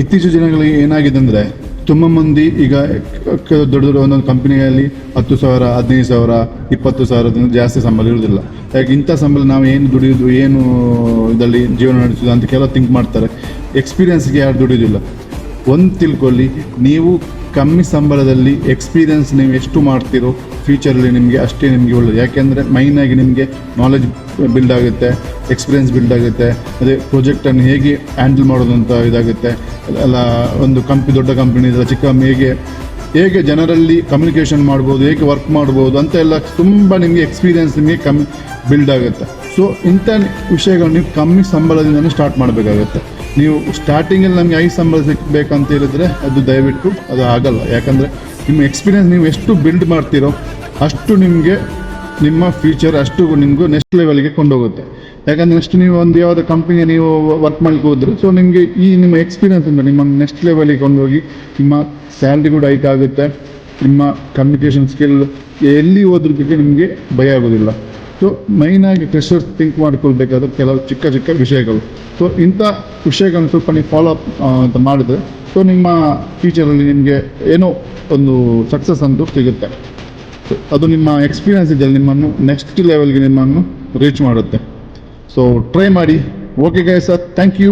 ಇತ್ತೀಚಿನ ದಿನಗಳಿಗೆ ಏನಾಗಿದೆ ಅಂದರೆ ತುಂಬ ಮಂದಿ ಈಗ ದೊಡ್ಡ ದೊಡ್ಡ ಒಂದೊಂದು ಕಂಪನಿಯಲ್ಲಿ 10,000 15,000 20,000ದಿಂದ ಜಾಸ್ತಿ ಸಂಬಳ ಇರುವುದಿಲ್ಲ. ಯಾಕೆ ಇಂಥ ಸಂಬಳ ನಾವು ಏನು ದುಡಿಯೋದು, ಏನು ಇದರಲ್ಲಿ ಜೀವನ ನಡೆಸೋದು ಅಂತ ಕೆಲವು ಥಿಂಕ್ ಮಾಡ್ತಾರೆ. ಎಕ್ಸ್ಪೀರಿಯನ್ಸ್ಗೆ ಯಾರು ದುಡಿಯೋದಿಲ್ಲ. ಒಂದು ತಿಳ್ಕೊಳ್ಳಿ, ನೀವು ಕಮ್ಮಿ ಸಂಬಳದಲ್ಲಿ ಎಕ್ಸ್ಪೀರಿಯನ್ಸ್ ನೀವು ಎಷ್ಟು ಮಾಡ್ತೀರೋ ಫ್ಯೂಚರಲ್ಲಿ ನಿಮಗೆ ಅಷ್ಟೇ ನಿಮಗೆ ಒಳ್ಳೆಯದು. ಯಾಕೆಂದರೆ ಮೈನಾಗಿ ನಿಮಗೆ ನಾಲೆಜ್ ಬಿಲ್ಡ್ ಆಗುತ್ತೆ, ಎಕ್ಸ್ಪೀರಿಯನ್ಸ್ ಬಿಲ್ಡ್ ಆಗುತ್ತೆ. ಅದೇ ಪ್ರಾಜೆಕ್ಟನ್ನು ಹೇಗೆ ಹ್ಯಾಂಡಲ್ ಮಾಡೋದು ಅಂತ ಇದಾಗುತ್ತೆ. ಅಲ್ಲ, ಒಂದು ದೊಡ್ಡ ಕಂಪ್ನಿ ಇದೆಲ್ಲ ಚಿಕ್ಕ ಹೇಗೆ ಜನರಲ್ಲಿ ಕಮ್ಯುನಿಕೇಷನ್ ಮಾಡ್ಬೋದು, ಹೇಗೆ ವರ್ಕ್ ಮಾಡ್ಬೋದು ಅಂತ ಎಲ್ಲ ತುಂಬ ನಿಮಗೆ ಎಕ್ಸ್ಪೀರಿಯನ್ಸ್ ನಿಮಗೆ ಬಿಲ್ಡ್ ಆಗುತ್ತೆ. ಸೊ ಇಂಥ ವಿಷಯಗಳು ನೀವು ಕಮ್ಮಿ ಸಂಬಳದಿಂದಲೇ ಸ್ಟಾರ್ಟ್ ಮಾಡಬೇಕಾಗುತ್ತೆ. ನೀವು ಸ್ಟಾರ್ಟಿಂಗಲ್ಲಿ ನಮಗೆ 5 ಸಂಬಳ ಸಿಗಬೇಕಂತ ಹೇಳಿದರೆ ಅದು ದಯವಿಟ್ಟು ಅದು ಆಗಲ್ಲ. ಯಾಕಂದರೆ ನಿಮ್ಮ ಎಕ್ಸ್ಪೀರಿಯನ್ಸ್ ನೀವು ಎಷ್ಟು ಬಿಲ್ಡ್ ಮಾಡ್ತೀರೋ ಅಷ್ಟು ನಿಮಗೆ ನಿಮ್ಮ ಫ್ಯೂಚರ್ ಅಷ್ಟು ನಿಮಗೂ ನೆಕ್ಸ್ಟ್ ಲೆವೆಲ್ಗೆ ಕೊಂಡೋಗುತ್ತೆ. ಯಾಕಂದರೆ ನೆಕ್ಸ್ಟ್ ನೀವು ಒಂದು ಯಾವುದೋ ಕಂಪ್ನಿಗೆ ನೀವು ವರ್ಕ್ ಮಾಡಲಿಕ್ಕೆ ಹೋದರೆ ಸೊ ನಿಮಗೆ ಈ ನಿಮ್ಮ ಎಕ್ಸ್ಪೀರಿಯನ್ಸಿಂದ ನಿಮ್ಮ ನೆಕ್ಸ್ಟ್ ಲೆವೆಲಿಗೆ ಕೊಂಡೋಗಿ ನಿಮ್ಮ ಸ್ಯಾಲ್ರಿ ಕೂಡ ಹೈಕ್ ಆಗುತ್ತೆ. ನಿಮ್ಮ ಕಮ್ಯುನಿಕೇಷನ್ ಸ್ಕಿಲ್ ಎಲ್ಲಿ ಹೋದ್ರಿಗೆ ನಿಮಗೆ ಭಯ ಆಗೋದಿಲ್ಲ. ಸೊ ಮೈನಾಗಿ ಫ್ರೆಶರ್ಸ್ ಥಿಂಕ್ ಮಾಡ್ಕೊಳ್ಬೇಕಾದ್ರೆ ಕೆಲವು ಚಿಕ್ಕ ಚಿಕ್ಕ ವಿಷಯಗಳು. ಸೊ ಇಂಥ ವಿಷಯಗಳನ್ನು ಸ್ವಲ್ಪ ನೀವು ಫಾಲೋ ಅಪ್ ಅಂತ ಮಾಡಿದರೆ ಸೊ ನಿಮ್ಮ ಫ್ಯೂಚರಲ್ಲಿ ನಿಮಗೆ ಏನೋ ಒಂದು ಸಕ್ಸಸ್ ಅಂತೂ ಸಿಗುತ್ತೆ. ಸೊ ಅದು ನಿಮ್ಮ ಎಕ್ಸ್ಪೀರಿಯನ್ಸ್ ಇದೆಯಲ್ಲ ನಿಮ್ಮನ್ನು ನೆಕ್ಸ್ಟ್ ಲೆವೆಲ್ಗೆ ನಿಮ್ಮನ್ನು ರೀಚ್ ಮಾಡುತ್ತೆ. ಸೊ ಟ್ರೈ ಮಾಡಿ. Okay guys sir, thank you.